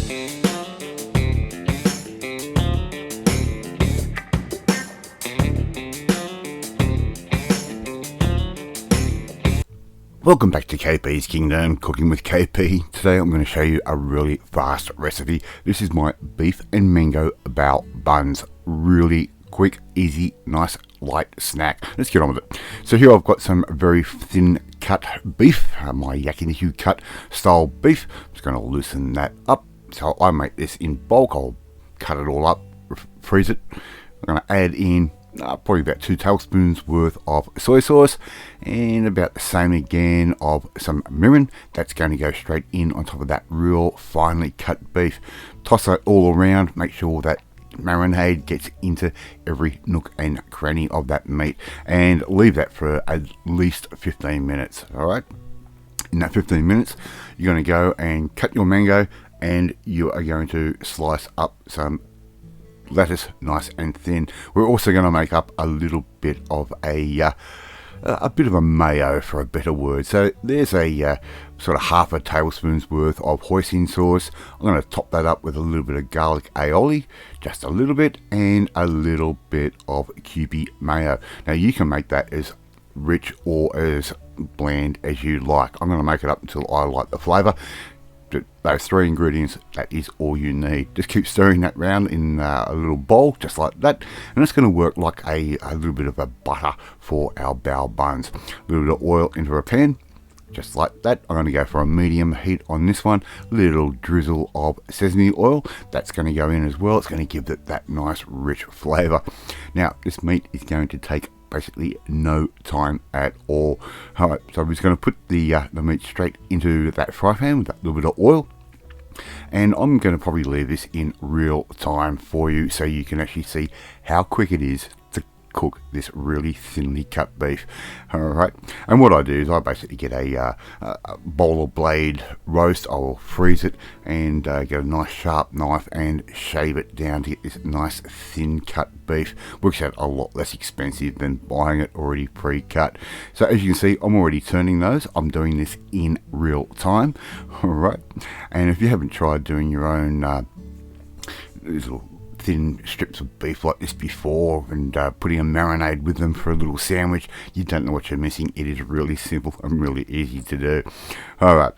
Welcome back to KP's Kingdom, Cooking with KP. Today I'm going to show you a really fast recipe. This is my beef and mango bao buns. Really quick, easy, nice, light snack. Let's get on with it. So here I've got some very thin cut beef, my yakiniku cut style beef. I'm just going to loosen that up. So I make this in bulk. I'll cut it all up, freeze it. I'm going to add in probably about 2 tablespoons worth of soy sauce and about the same again of some mirin. That's going to go straight in on top of that real finely cut beef. Toss it all around, make sure that marinade gets into every nook and cranny of that meat, and leave that for at least 15 minutes. Alright, in that 15 minutes you're going to go and cut your mango, and you are going to slice up some lettuce nice and thin. We're also going to make up a little bit of a bit of a mayo, for a better word. So there's a sort of half a tablespoon's worth of hoisin sauce. I'm going to top that up with a little bit of garlic aioli, just a little bit, and a little bit of Kewpie mayo. Now you can make that as rich or as bland as you like. I'm going to make it up until I like the flavour. Those 3 ingredients, that is all you need. Just keep stirring that round in a little bowl, just like that, and it's going to work like a little bit of a butter for our bao buns. A little bit of oil into a pan, just like that. I'm going to go for a medium heat on this one. Little drizzle of sesame oil, that's going to go in as well. It's going to give it that nice rich flavour. Now this meat is going to take basically no time at all. Alright, so I'm just going to put the meat straight into that fry pan with that little bit of oil, and I'm going to probably leave this in real time for you so you can actually see how quick it is to cook this really thinly cut beef. Alright, and what I do is I basically get a bowl of blade roast. I'll freeze it and get a nice sharp knife and shave it down to get this nice thin cut beef. Works out a lot less expensive than buying it already pre-cut. So as you can see, I'm already turning those. I'm doing this in real time. Alright, and if you haven't tried doing your own these little thin strips of beef like this before and putting a marinade with them for a little sandwich, you don't know what you're missing. It is really simple and really easy to do. Alright,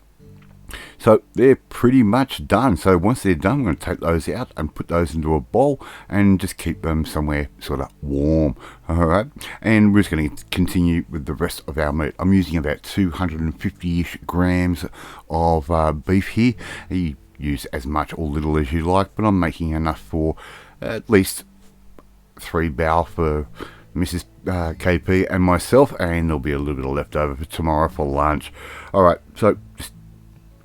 so they're pretty much done. So once they're done, I'm going to take those out and put those into a bowl and just keep them somewhere sort of warm. Alright, and we're just going to continue with the rest of our meat. I'm using about 250-ish grams of beef here. You use as much or little as you like, but I'm making enough for at least 3 bao for Mrs. KP and myself, and there'll be a little bit of leftover for tomorrow for lunch. Alright, so just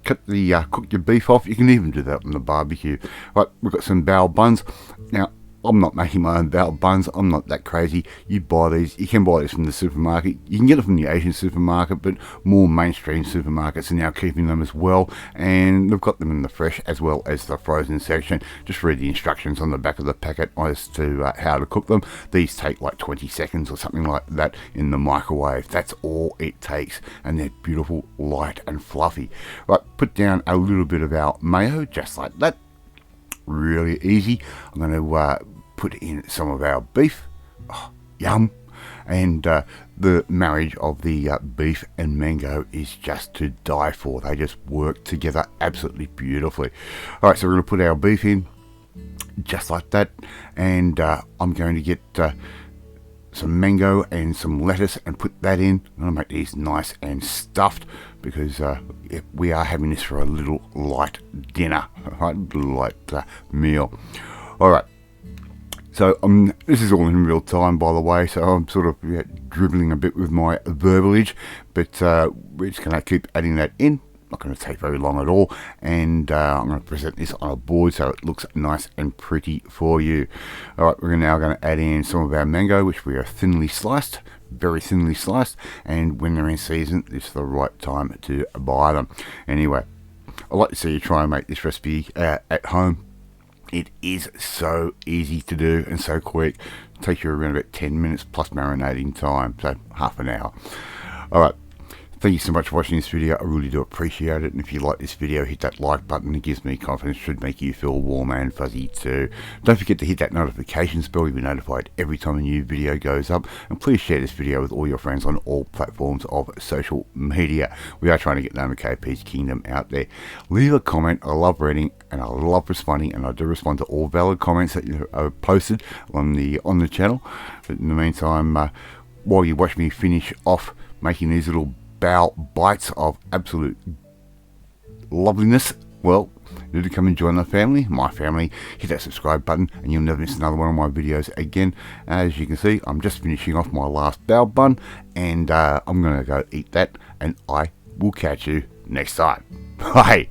cut the cook your beef off. You can even do that on the barbecue. Right, we've got some bao buns. Now I'm not making my own bao buns. I'm not that crazy. You buy these. You can buy these from the supermarket. You can get them from the Asian supermarket, but more mainstream supermarkets are now keeping them as well, and they've got them in the fresh as well as the frozen section. Just read the instructions on the back of the packet as to how to cook them. These take like 20 seconds or something like that in the microwave. That's all it takes, and they're beautiful, light and fluffy. Right, put down a little bit of our mayo, just like that. Really easy. I'm going to put in some of our beef. Oh, yum. And the marriage of the beef and mango is just to die for. They just work together absolutely beautifully. Alright, so we're going to put our beef in just like that, and I'm going to get some mango and some lettuce and put that in. I'm going to make these nice and stuffed because we are having this for a little light dinner, right? A little light meal. Alright, so this is all in real time, by the way, so I'm sort of dribbling a bit with my verbiage, but we're just going to keep adding that in. Not going to take very long at all, and I'm going to present this on a board so it looks nice and pretty for you. Alright, we're now going to add in some of our mango, which we are thinly sliced, very thinly sliced, and when they're in season, this is the right time to buy them. Anyway, I'd like to see you try and make this recipe at home. It is so easy to do and so quick. It takes you around about 10 minutes plus marinating time, so half an hour. Alright, Thank you so much for watching this video. I really do appreciate it. And if you like this video, hit that like button. It gives me confidence, should make you feel warm and fuzzy too. Don't forget to hit that notification bell. You'll be notified every time a new video goes up. And please share this video with all your friends on all platforms of social media. We are trying to get the name of KP's Kingdom out there. Leave a comment. I love reading and I love responding, and I do respond to all valid comments that are posted on the channel. But in the meantime, while you watch me finish off making these little bow bites of absolute loveliness, well, you need to come and join the family, my family. Hit that subscribe button and you'll never miss another one of my videos again. As you can see, I'm just finishing off my last bow bun, and I'm gonna go eat that, and I will catch you next time. Bye.